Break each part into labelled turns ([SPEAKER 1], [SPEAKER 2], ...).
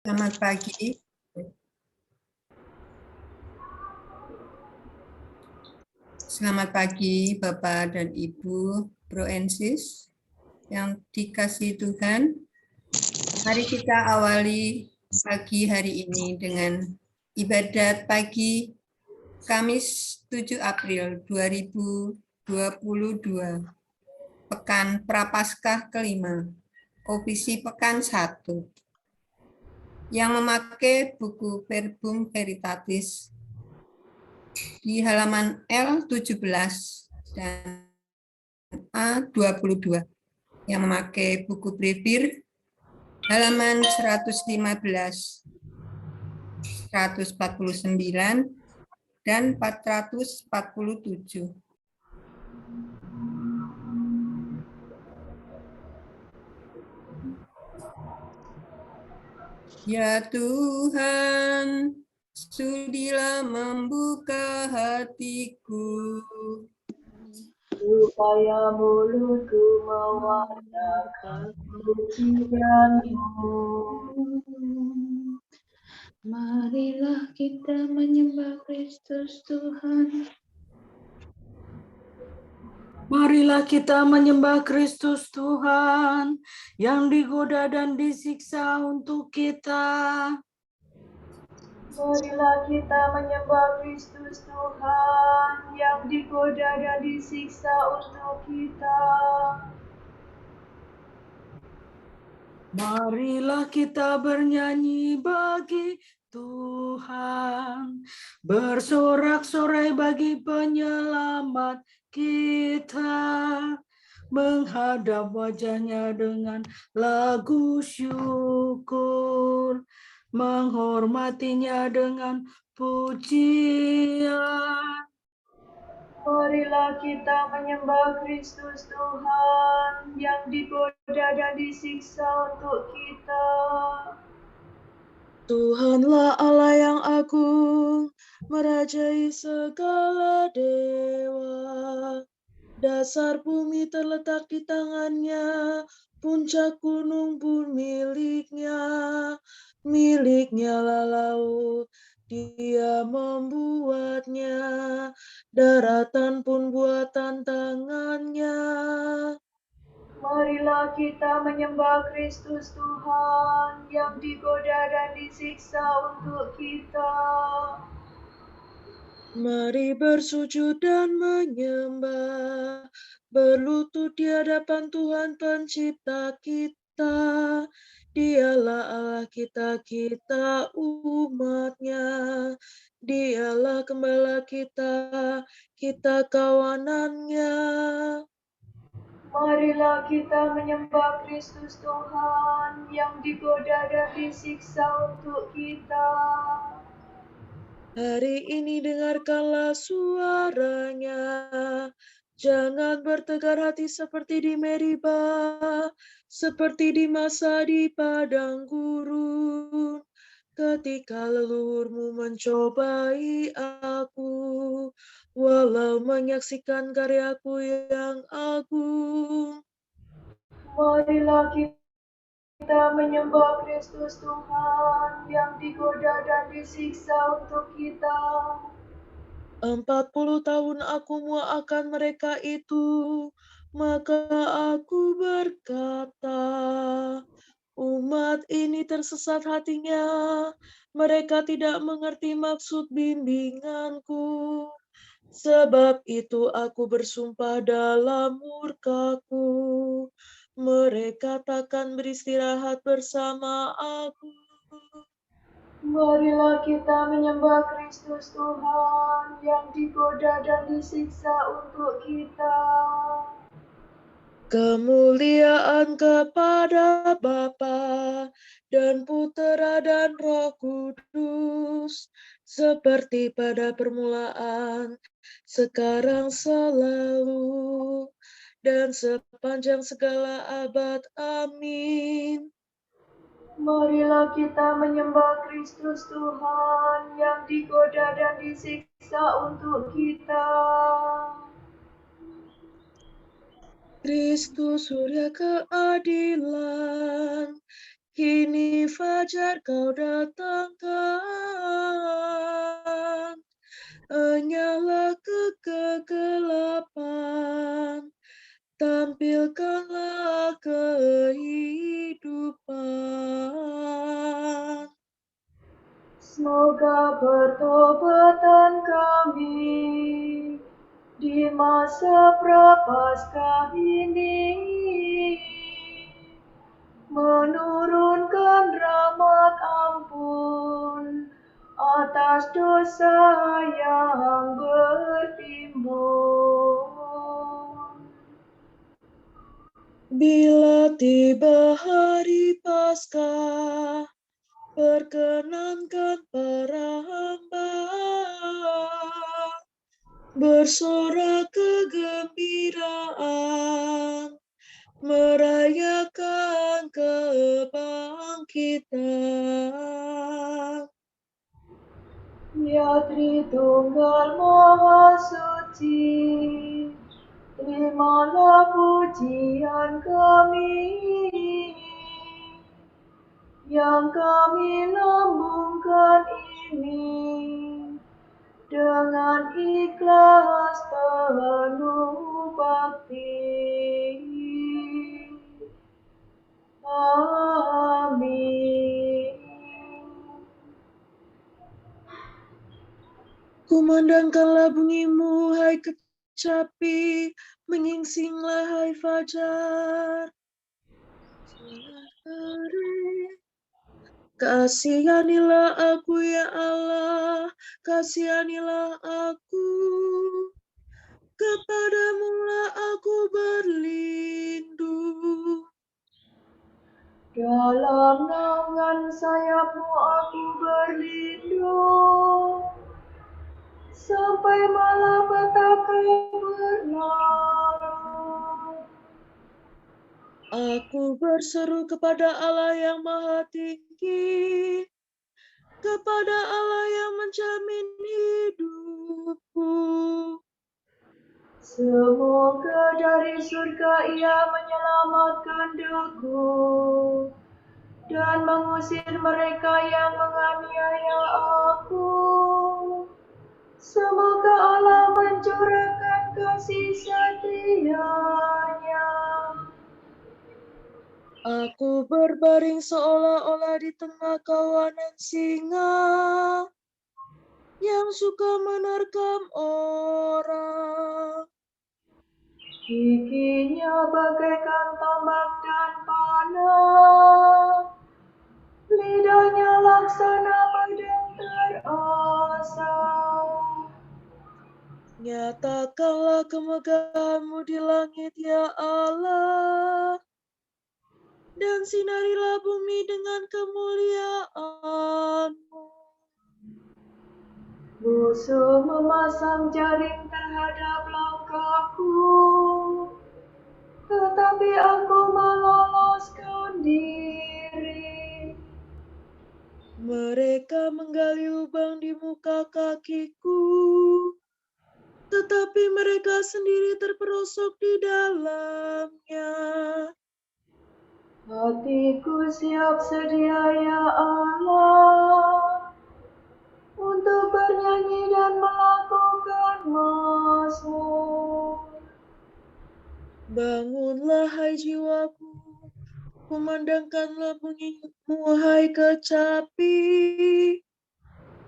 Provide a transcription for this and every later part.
[SPEAKER 1] Selamat pagi. Selamat pagi Bapak dan Ibu Proensis yang dikasihi Tuhan. Mari kita awali pagi hari ini dengan ibadat pagi Kamis 7 April 2022, Pekan Prapaskah kelima, Ofisi Pekan 1, yang memakai buku Verbum Veritatis di halaman L17 dan A22, yang memakai buku Brevir halaman 115, 149, dan 447. Ya Tuhan, sudilah membuka hatiku,
[SPEAKER 2] supaya mulutku mewartakan pujian-Mu. Marilah kita menyembah Kristus Tuhan.
[SPEAKER 3] Marilah kita menyembah Kristus Tuhan yang digoda dan disiksa untuk kita.
[SPEAKER 2] Marilah kita menyembah Kristus Tuhan yang digoda dan disiksa untuk kita.
[SPEAKER 3] Marilah kita bernyanyi bagi Tuhan, bersorak-sorai bagi penyelamat kita, menghadap wajahnya dengan lagu syukur, menghormatinya dengan pujian.
[SPEAKER 2] Marilah kita menyembah Kristus Tuhan yang digoda dan disiksa untuk kita.
[SPEAKER 4] Tuhanlah Allah yang agung, merajai segala dewa. Dasar bumi terletak di tangannya, puncak gunung pun miliknya lah laut. Dia membuatnya, daratan pun buatan tangannya.
[SPEAKER 2] Marilah kita menyembah Kristus Tuhan yang digoda dan disiksa untuk kita.
[SPEAKER 4] Mari bersujud dan menyembah, berlutut di hadapan Tuhan pencipta kita. Dialah Allah kita umatnya. Dialah gembala kita kawanannya.
[SPEAKER 2] Marilah kita menyembah Kristus Tuhan yang digoda dan disiksa untuk kita.
[SPEAKER 4] Hari ini dengarkanlah suaranya. Jangan bertegar hati seperti di Meribah, seperti di masa di padang gurun. Ketika leluhurmu mencobai aku, walau menyaksikan karyaku yang agung.
[SPEAKER 2] Marilah kita menyembah Kristus Tuhan yang digoda dan disiksa untuk kita.
[SPEAKER 4] 40 tahun aku muakan mereka itu, maka aku berkata, umat ini tersesat hatinya, mereka tidak mengerti maksud bimbinganku. Sebab itu aku bersumpah dalam murkaku, mereka takkan beristirahat bersama aku.
[SPEAKER 2] Marilah kita menyembah Kristus Tuhan yang digoda dan disiksa untuk kita.
[SPEAKER 4] Kemuliaan kepada Bapa dan Putera dan Roh Kudus, seperti pada permulaan, sekarang selalu, dan sepanjang segala abad. Amin.
[SPEAKER 2] Marilah kita menyembah Kristus Tuhan yang digoda dan disiksa untuk kita.
[SPEAKER 4] Kristus surya keadilan, kini fajar kau datangkan, nyala kegelapan, tampilkanlah kehidupan.
[SPEAKER 2] Semoga pertobatan kami di masa prapaskah ini menurunkan rahmat ampun atas dosa yang bertimbun.
[SPEAKER 4] Bila tiba hari Paskah, perkenankan para hamba bersorak kegembiraan, merayakan kebangkitan.
[SPEAKER 2] Ya Tritunggal Maha Suci, terimalah pujian kami yang kami lambungkan ini dengan ikhlas penuh bakti. Amin.
[SPEAKER 4] Kumandangkanlah bunyimu, hai kecapi, menyingsinglah, hai fajar. Kasihanilah aku, ya Allah, kasihanilah aku. Kepadamulah aku berlindung.
[SPEAKER 2] Dalam naungan sayapmu aku berlindung, sampai malapetaka berlalu.
[SPEAKER 4] Aku berseru kepada Allah yang Maha Tinggi, kepada Allah yang menjamin hidupku.
[SPEAKER 2] Semoga dari surga Ia menyelamatkan daku dan mengusir mereka yang menganiaya aku. Semoga Allah mencurahkan kasih setia-Nya.
[SPEAKER 4] Aku berbaring seolah-olah di tengah kawanan singa yang suka menerkam orang.
[SPEAKER 2] Giginya bagaikan tombak dan panah, lidahnya laksana pedang terasah.
[SPEAKER 4] Nyatakanlah kemegahanmu di langit, ya Allah, dan sinarilah bumi dengan kemuliaan-Mu.
[SPEAKER 2] Musuh memasang jaring terhadap langkahku, tetapi aku meloloskan diri.
[SPEAKER 4] Mereka menggali lubang di muka kakiku, tetapi mereka sendiri terperosok di dalamnya.
[SPEAKER 2] Hatiku siap sedia, ya Allah, untuk bernyanyi dan melakukan mazmur.
[SPEAKER 4] Bangunlah, hai jiwaku, kumandangkanlah bunyimu, hai kecapi,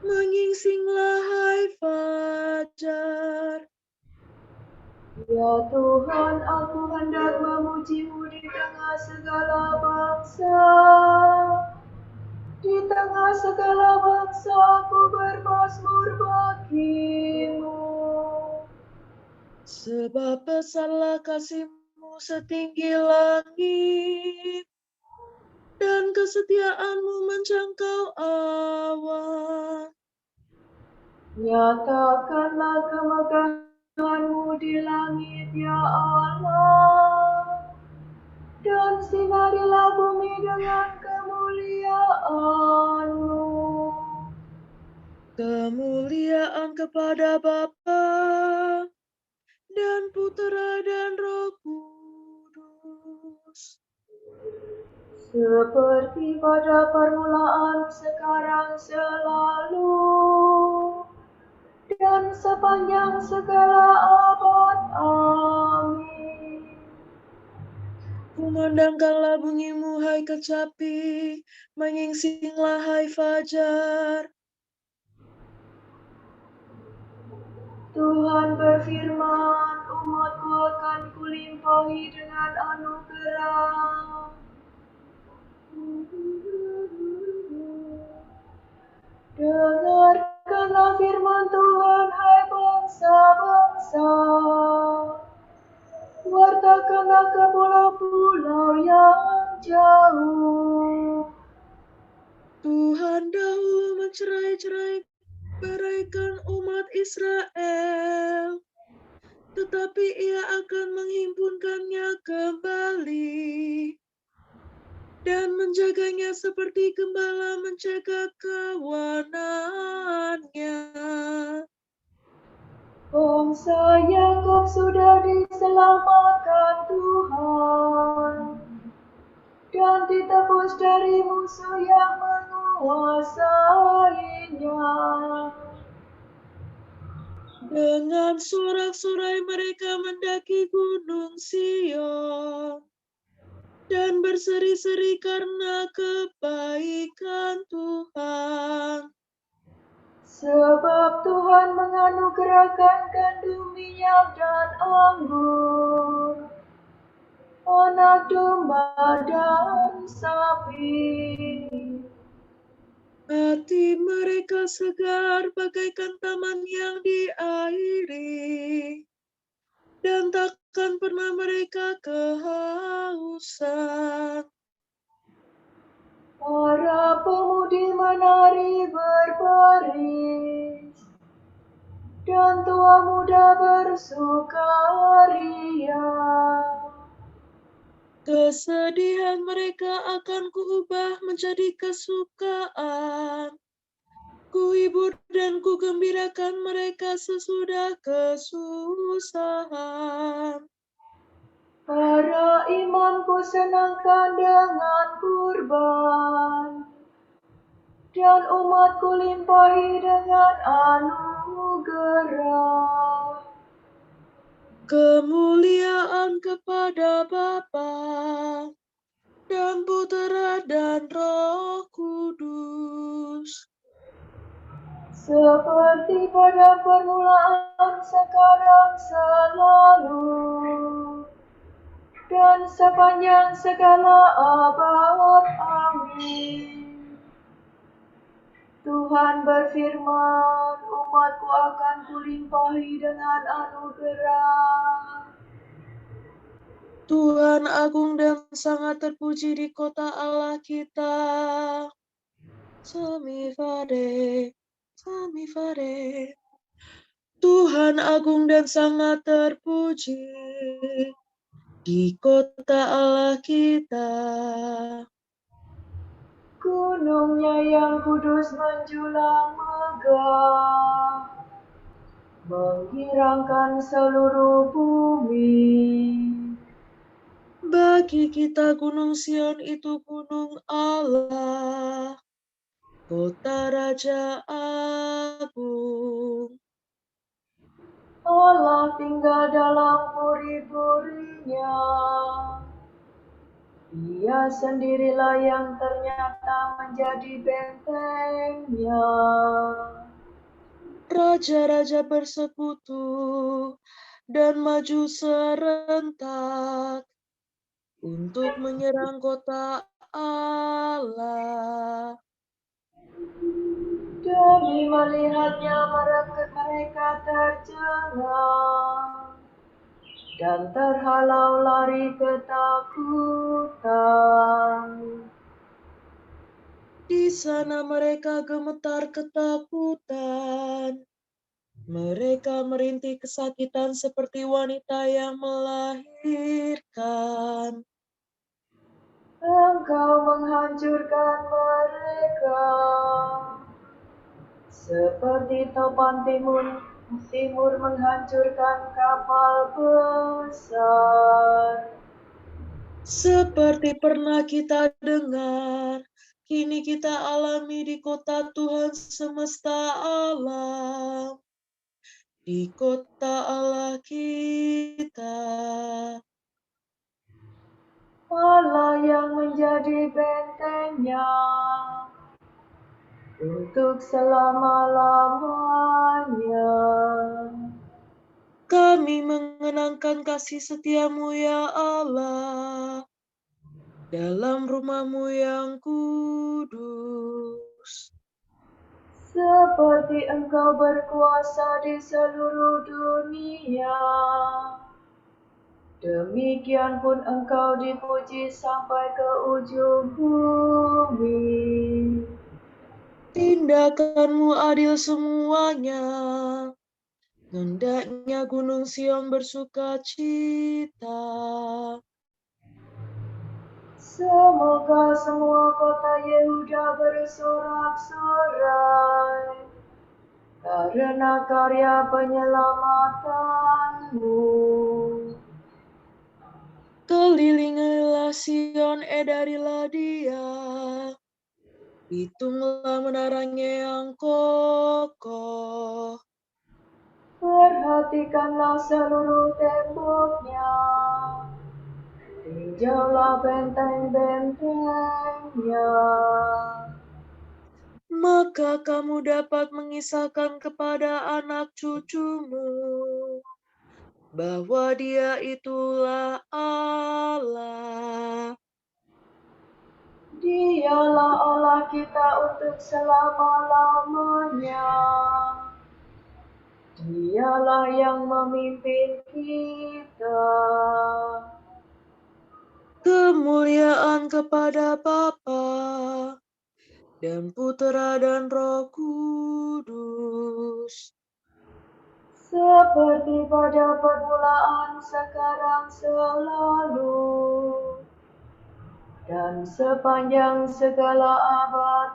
[SPEAKER 4] menyingsinglah, hai fajar.
[SPEAKER 2] Ya Tuhan, aku hendak memuji-Mu di tengah segala bangsa. Di tengah segala bangsa aku bermazmur bagi-Mu.
[SPEAKER 4] Sebab besarlah kasih-Mu setinggi langit, dan kesetiaan-Mu menjangkau awan.
[SPEAKER 2] Nyatakanlah kemegahan-Mu di langit, ya Allah, dan sinarilah bumi dengan kemuliaan-Mu.
[SPEAKER 4] Kemuliaan kepada Bapa dan Putera dan Roh Kudus.
[SPEAKER 2] seperti pada permulaan, sekarang, selalu, dan sepanjang segala abad. Amin.
[SPEAKER 4] Kumandangkanlah bunyimu, hai kecapi, menyingsinglah, hai fajar.
[SPEAKER 2] Tuhan berfirman, umatku akan kulimpahi dengan anugerah. Dengarkanlah firman Tuhan, hai bangsa-bangsa. Wartakanlah ke pulau-pulau yang jauh.
[SPEAKER 4] Tuhan dahulu mencerai-beraikan umat Israel, tetapi Ia akan menghimpunkannya kembali dan menjaganya seperti gembala menjaga kawanannya.
[SPEAKER 2] Bangsa Yakub sudah diselamatkan Tuhan dan ditebus dari musuh yang menguasainya.
[SPEAKER 4] Dengan sorak-sorai mereka mendaki gunung Sion dan berseri-seri karena kebaikan Tuhan.
[SPEAKER 2] Sebab Tuhan menganugerahkan gandum, minyak, dan anggur, anak domba dan sapi.
[SPEAKER 4] Hati mereka segar bagaikan taman yang diairi, dan takkan pernah mereka kehausan.
[SPEAKER 2] Para pemudi menari berbaris, dan tua muda bersukaria.
[SPEAKER 4] Kesedihan mereka akan kuubah menjadi kesukaan. Kuhibur dan kugembirakan mereka sesudah kesusahan.
[SPEAKER 2] Para imam ku senangkan dengan kurban, dan umatku limpahi dengan anugerah.
[SPEAKER 4] Kemuliaan kepada Bapa dan Putera dan Roh Kudus.
[SPEAKER 2] Seperti pada permulaan, sekarang, selalu, dan sepanjang segala abad. Amin. Tuhan berfirman, umatku akan kulimpahi dengan anugerah.
[SPEAKER 4] Tuhan agung dan sangat terpuji di kota Allah kita. Samifade, Samifade. Tuhan agung dan sangat terpuji di kota Allah kita.
[SPEAKER 2] Gunungnya yang kudus menjulang megah, menggirangkan seluruh bumi.
[SPEAKER 4] Bagi kita Gunung Sion itu gunung Allah, kota Raja Agung.
[SPEAKER 2] Allah tinggal dalam puri-purinya. Ia sendirilah yang ternyata menjadi bentengnya.
[SPEAKER 4] Raja-raja bersekutu dan maju serentak untuk menyerang kota Allah.
[SPEAKER 2] Demi melihatnya mereka tercengang dan terhalau lari ketakutan.
[SPEAKER 4] Di sana mereka gemetar ketakutan. Mereka merintih kesakitan seperti wanita yang melahirkan.
[SPEAKER 2] Engkau menghancurkan mereka seperti topan timur menghancurkan kapal besar.
[SPEAKER 4] Seperti pernah kita dengar, kini kita alami di kota Tuhan semesta alam. Di kota Allah kita.
[SPEAKER 2] Allah yang menjadi bentengnya untuk selama-lamanya.
[SPEAKER 4] Kami mengenangkan kasih setiamu ya Allah, dalam rumahmu yang kudus.
[SPEAKER 2] Seperti Engkau berkuasa di seluruh dunia, demikian pun Engkau dipuji sampai ke ujung bumi.
[SPEAKER 4] Tindakanmu adil semuanya, hendaknya Gunung Sion bersuka cita.
[SPEAKER 2] Semoga semua kota Yehuda bersorak-sorai karena karya penyelamatanmu.
[SPEAKER 4] Kelilingilah Sion, edarilah dia. Hitunglah menaranya yang kokoh.
[SPEAKER 2] Perhatikanlah seluruh temboknya. Tinjaulah benteng-bentengnya.
[SPEAKER 4] Maka kamu dapat mengisahkan kepada anak cucumu bahwa Dia itulah Allah.
[SPEAKER 2] Dialah Allah kita untuk selama-lamanya. Dialah yang memimpin kita.
[SPEAKER 4] Kemuliaan kepada Bapa dan Putera dan Roh Kudus.
[SPEAKER 2] Seperti pada permulaan, sekarang, selalu, dan sepanjang segala abad.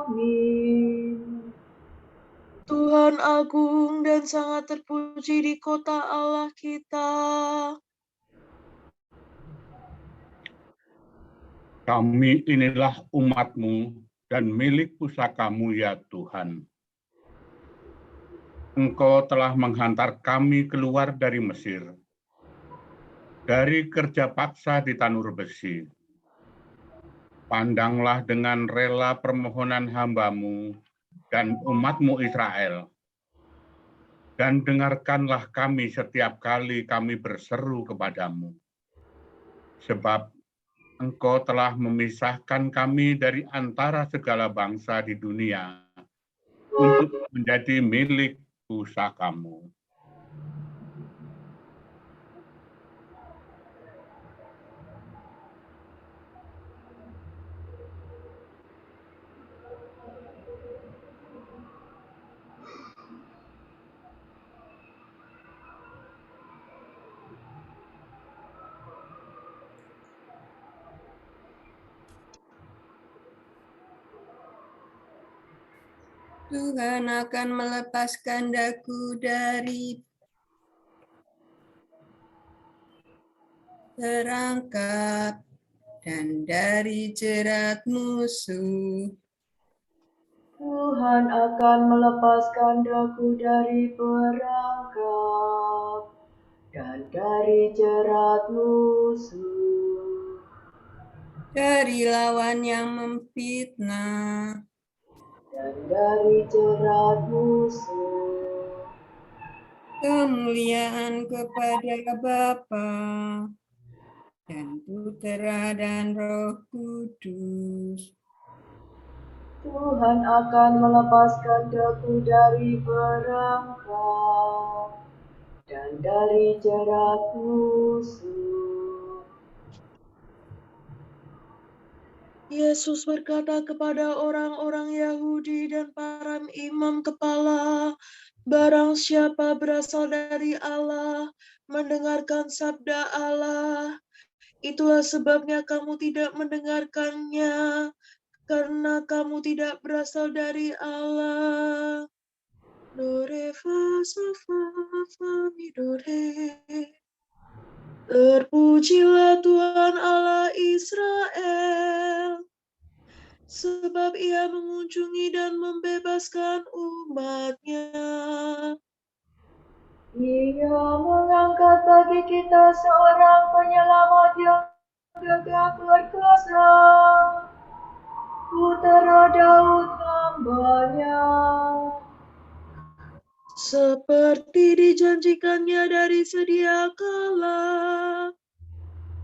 [SPEAKER 2] Amin.
[SPEAKER 4] Tuhan agung dan sangat terpuji di kota Allah kita.
[SPEAKER 5] Kami inilah umat-Mu dan milik pusaka-Mu ya Tuhan. Engkau telah menghantar kami keluar dari Mesir, dari kerja paksa di tanur besi. Pandanglah dengan rela permohonan hamba-Mu dan umat-Mu Israel, dan dengarkanlah kami setiap kali kami berseru kepadamu. Sebab Engkau telah memisahkan kami dari antara segala bangsa di dunia untuk menjadi milik pusaka-Mu.
[SPEAKER 1] Tuhan akan melepaskan daku dari perangkap dan dari jerat musuh.
[SPEAKER 2] Tuhan akan melepaskan daku dari perangkap dan dari jerat musuh.
[SPEAKER 1] Dari lawan yang memfitnah,
[SPEAKER 2] Dan dari jerat musuh.
[SPEAKER 1] kemuliaan kepada Bapa dan Putera dan Roh Kudus.
[SPEAKER 2] Tuhan akan melepaskan daku dari perangkap dan dari jerat musuh.
[SPEAKER 4] Yesus berkata kepada orang-orang Yahudi dan para imam kepala, barang siapa berasal dari Allah, mendengarkan sabda Allah, itulah sebabnya kamu tidak mendengarkannya, karena kamu tidak berasal dari Allah. Do re fa sol fa fa mi do re. Terpujilah Tuhan Allah Israel, sebab Ia mengunjungi dan membebaskan umat-Nya.
[SPEAKER 2] Ia mengangkat bagi kita seorang penyelamat yang gagah perkasa, Putera Daud hamba-Nya.
[SPEAKER 4] Seperti dijanjikannya dari sedia kala,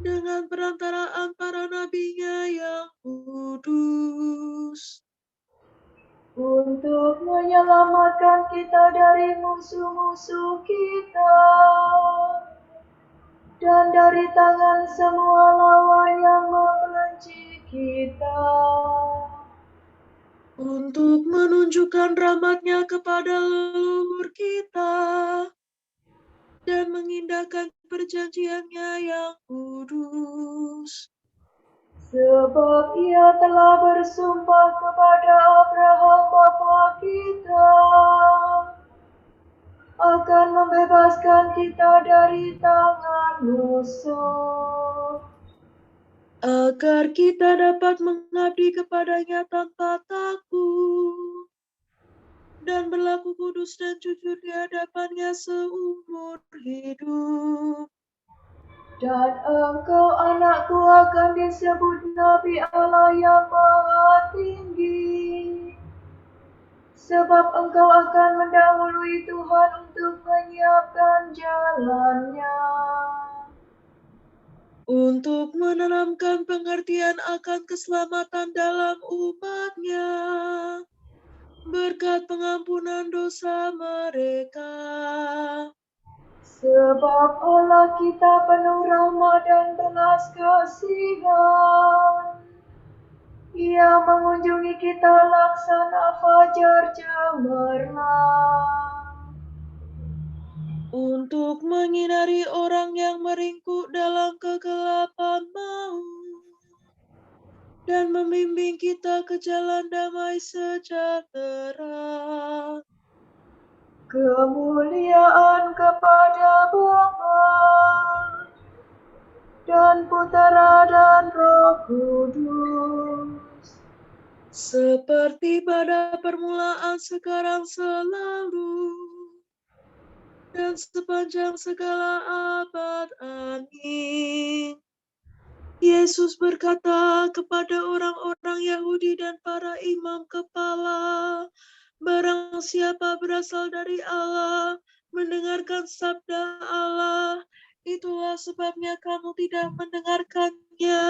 [SPEAKER 4] dengan perantaraan para nabi-Nya yang kudus,
[SPEAKER 2] Untuk menyelamatkan kita dari musuh-musuh kita dan dari tangan semua lawan yang membenci kita,
[SPEAKER 4] untuk menunjukkan rahmat-Nya kepada leluhur kita dan mengindahkan perjanjian-Nya yang kudus.
[SPEAKER 2] sebab Ia telah bersumpah kepada Abraham bapa kita akan membebaskan kita dari tangan musuh,
[SPEAKER 4] agar kita dapat mengabdi kepada-Nya tanpa takut dan berlaku kudus dan jujur di hadapan-Nya seumur hidup.
[SPEAKER 2] dan engkau anakku akan disebut Nabi Allah yang Maha Tinggi, sebab engkau akan mendahului Tuhan untuk menyiapkan jalan-Nya,
[SPEAKER 4] Untuk menanamkan pengertian akan keselamatan dalam umat-Nya, berkat pengampunan dosa mereka.
[SPEAKER 2] sebab Allah kita penuh rahmat dan belas kasihan. Ia mengunjungi kita laksana fajar cemerlang,
[SPEAKER 4] Untuk menyinari orang yang meringkuk dalam kegelapan maut, dan membimbing kita ke jalan damai sejahtera.
[SPEAKER 2] kemuliaan kepada Bapa dan Putera dan Roh Kudus,
[SPEAKER 4] Seperti pada permulaan, sekarang, selalu, dan sepanjang segala abad. Amin. Yesus berkata kepada orang-orang Yahudi dan para imam kepala, barang siapa berasal dari Allah, mendengarkan sabda Allah, itulah sebabnya kamu tidak mendengarkannya,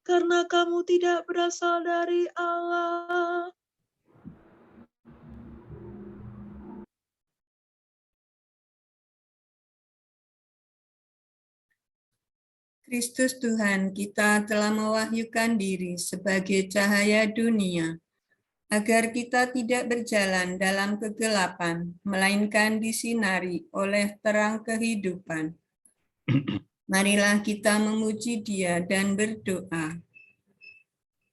[SPEAKER 4] karena kamu tidak berasal dari Allah.
[SPEAKER 1] Kristus Tuhan kita telah mewahyukan diri sebagai cahaya dunia, agar kita tidak berjalan dalam kegelapan, melainkan disinari oleh terang kehidupan. Marilah kita memuji Dia dan berdoa.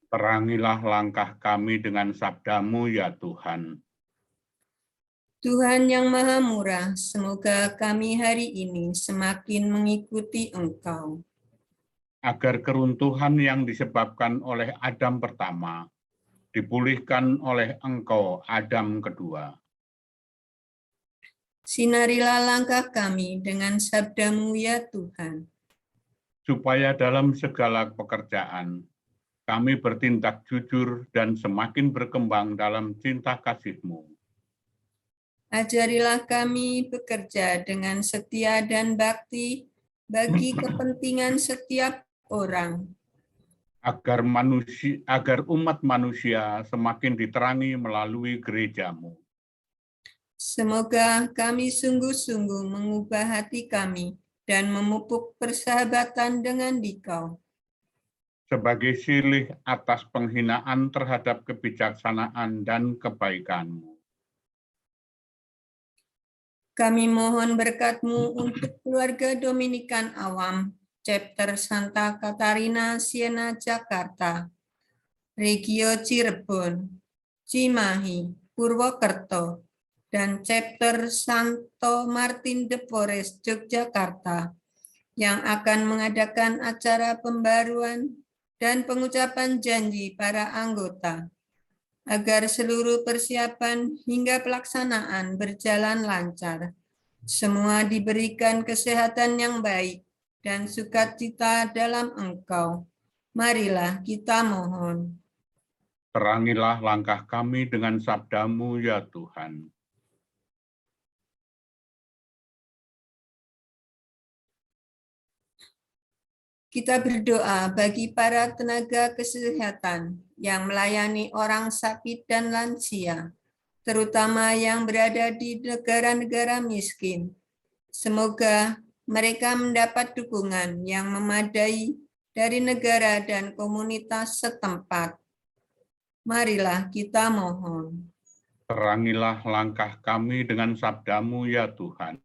[SPEAKER 5] Terangilah langkah kami dengan sabda-Mu ya Tuhan.
[SPEAKER 1] Tuhan yang Maha Murah, semoga kami hari ini semakin mengikuti Engkau.
[SPEAKER 5] Agar keruntuhan yang disebabkan oleh Adam pertama dipulihkan oleh Engkau, Adam kedua.
[SPEAKER 1] Sinarilah langkah kami dengan sabda-Mu ya Tuhan.
[SPEAKER 5] Supaya dalam segala pekerjaan kami bertindak jujur dan semakin berkembang dalam cinta kasih-Mu.
[SPEAKER 1] Ajarilah kami bekerja dengan setia dan bakti bagi kepentingan setiap orang,
[SPEAKER 5] Agar umat manusia semakin diterangi melalui gereja-Mu.
[SPEAKER 1] Semoga kami sungguh-sungguh mengubah hati kami dan memupuk persahabatan dengan Dikau.
[SPEAKER 5] Sebagai silih atas penghinaan terhadap kebijaksanaan dan kebaikan-Mu.
[SPEAKER 1] Kami mohon berkat-Mu untuk keluarga Dominikan Awam, Chapter Santa Katarina Siena Jakarta, Regio Cirebon, Cimahi, Purwokerto, dan Chapter Santo Martin de Porres Yogyakarta, yang akan mengadakan acara pembaruan dan pengucapan janji para anggota, agar seluruh persiapan hingga pelaksanaan berjalan lancar. Semua diberikan kesehatan yang baik dan sukacita dalam Engkau. Marilah kita mohon.
[SPEAKER 5] Terangilah langkah kami dengan sabda-Mu ya Tuhan.
[SPEAKER 1] Kita berdoa bagi para tenaga kesehatan yang melayani orang sakit dan lansia, terutama yang berada di negara-negara miskin. Semoga mereka mendapat dukungan yang memadai dari negara dan komunitas setempat. Marilah kita mohon.
[SPEAKER 5] Terangilah langkah kami dengan sabda-Mu ya Tuhan.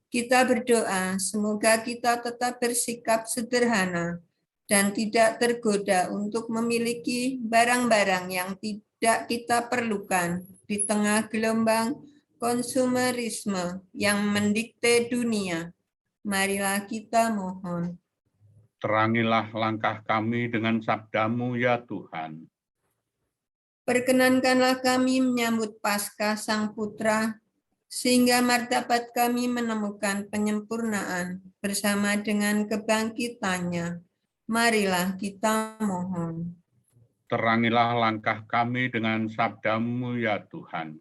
[SPEAKER 1] Kita berdoa semoga kita tetap bersikap sederhana dan tidak tergoda untuk memiliki barang-barang yang tidak kita perlukan di tengah gelombang konsumerisme yang mendikte dunia. Marilah kita mohon.
[SPEAKER 5] Terangilah langkah kami dengan sabda-Mu ya Tuhan.
[SPEAKER 1] Perkenankanlah kami menyambut Paskah Sang Putra, sehingga martabat kami menemukan penyempurnaan bersama dengan kebangkitannya. Marilah kita mohon.
[SPEAKER 5] Terangilah langkah kami dengan sabda-Mu ya Tuhan.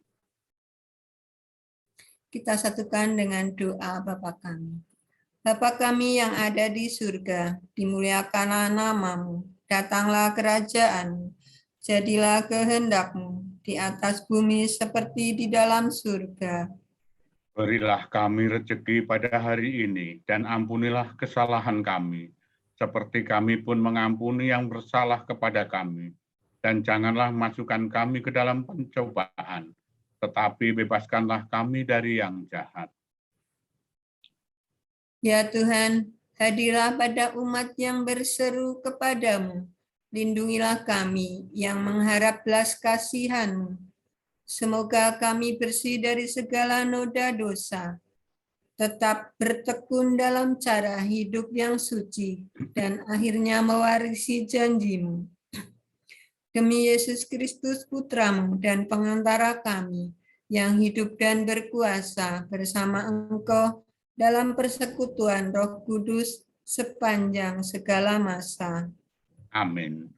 [SPEAKER 1] Kita satukan dengan doa Bapa kami. Bapa kami yang ada di surga, dimuliakanlah nama-Mu, datanglah kerajaan-Mu, jadilah kehendak-Mu di atas bumi seperti di dalam surga.
[SPEAKER 5] Berilah kami rezeki pada hari ini, dan ampunilah kesalahan kami, seperti kami pun mengampuni yang bersalah kepada kami. Dan janganlah masukkan kami ke dalam pencobaan, tetapi bebaskanlah kami dari yang jahat.
[SPEAKER 1] Ya Tuhan, hadirlah pada umat yang berseru kepadamu. Lindungilah kami yang mengharap belas kasihan-Mu. Semoga kami bersih dari segala noda dosa, tetap bertekun dalam cara hidup yang suci, dan akhirnya mewarisi janji-Mu. Demi Yesus Kristus Putra-Mu dan pengantara kami, yang hidup dan berkuasa bersama Engkau dalam persekutuan Roh Kudus sepanjang segala masa.
[SPEAKER 5] Amin.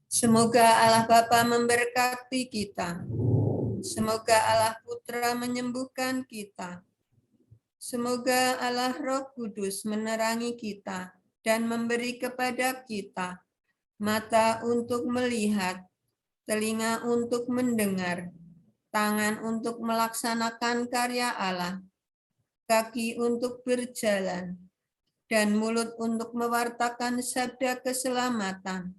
[SPEAKER 1] Semoga Allah Bapa memberkati kita. Semoga Allah Putra menyembuhkan kita. Semoga Allah Roh Kudus menerangi kita dan memberi kepada kita mata untuk melihat, telinga untuk mendengar, tangan untuk melaksanakan karya Allah, kaki untuk berjalan, dan mulut untuk mewartakan sabda keselamatan.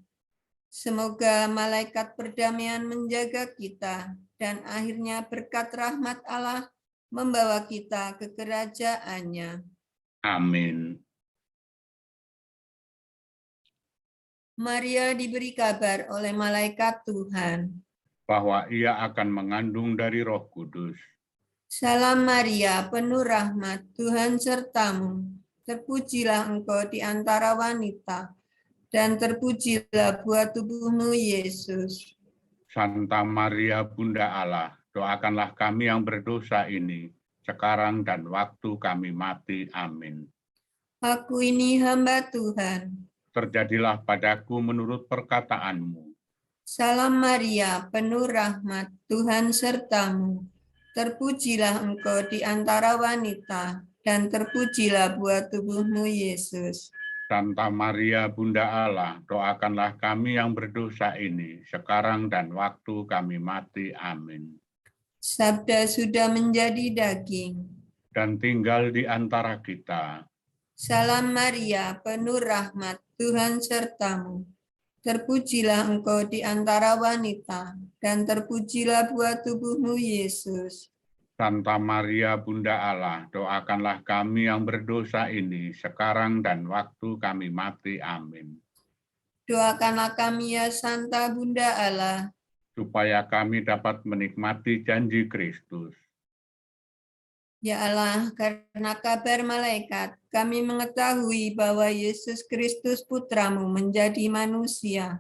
[SPEAKER 1] Semoga malaikat perdamaian menjaga kita, dan akhirnya berkat rahmat Allah membawa kita ke kerajaan-Nya.
[SPEAKER 5] Amin.
[SPEAKER 1] Maria diberi kabar oleh malaikat Tuhan.
[SPEAKER 5] Bahwa ia akan mengandung dari Roh Kudus.
[SPEAKER 1] Salam Maria, penuh rahmat, Tuhan sertamu. Terpujilah engkau di antara wanita, dan terpujilah buah tubuhmu, Yesus.
[SPEAKER 5] Santa Maria Bunda Allah, doakanlah kami yang berdosa ini, sekarang dan waktu kami mati. Amin.
[SPEAKER 1] Aku ini hamba Tuhan.
[SPEAKER 5] Terjadilah padaku menurut perkataanmu.
[SPEAKER 1] Salam Maria, penuh rahmat, Tuhan sertamu. Terpujilah engkau di antara wanita, dan terpujilah buah tubuhmu, Yesus.
[SPEAKER 5] Santa Maria Bunda Allah, doakanlah kami yang berdosa ini, sekarang dan waktu kami mati. Amin.
[SPEAKER 1] Sabda sudah menjadi daging.
[SPEAKER 5] Dan tinggal di antara kita.
[SPEAKER 1] Salam Maria, penuh rahmat, Tuhan sertamu. Terpujilah engkau di antara wanita, dan terpujilah buah tubuhmu, Yesus.
[SPEAKER 5] Santa Maria Bunda Allah, doakanlah kami yang berdosa ini, sekarang dan waktu kami mati. Amin.
[SPEAKER 1] Doakanlah kami ya Santa Bunda Allah,
[SPEAKER 5] supaya kami dapat menikmati janji Kristus.
[SPEAKER 1] Ya Allah, karena kabar malaikat, kami mengetahui bahwa Yesus Kristus Putramu menjadi manusia.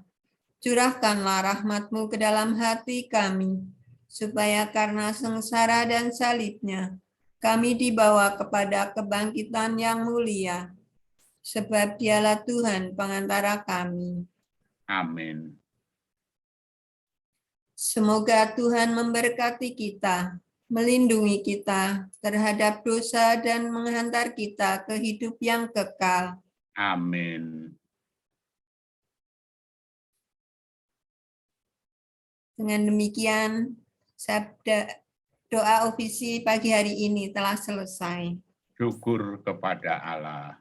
[SPEAKER 1] Curahkanlah rahmat-Mu ke dalam hati kami, supaya karena sengsara dan salibnya, kami dibawa kepada kebangkitan yang mulia. Sebab Dialah Tuhan pengantara kami.
[SPEAKER 5] Amin.
[SPEAKER 1] Semoga Tuhan memberkati kita, melindungi kita terhadap dosa dan menghantar kita ke hidup yang kekal.
[SPEAKER 5] Amin.
[SPEAKER 1] Dengan demikian, sabda doa ofisi pagi hari ini telah selesai.
[SPEAKER 5] Syukur kepada Allah.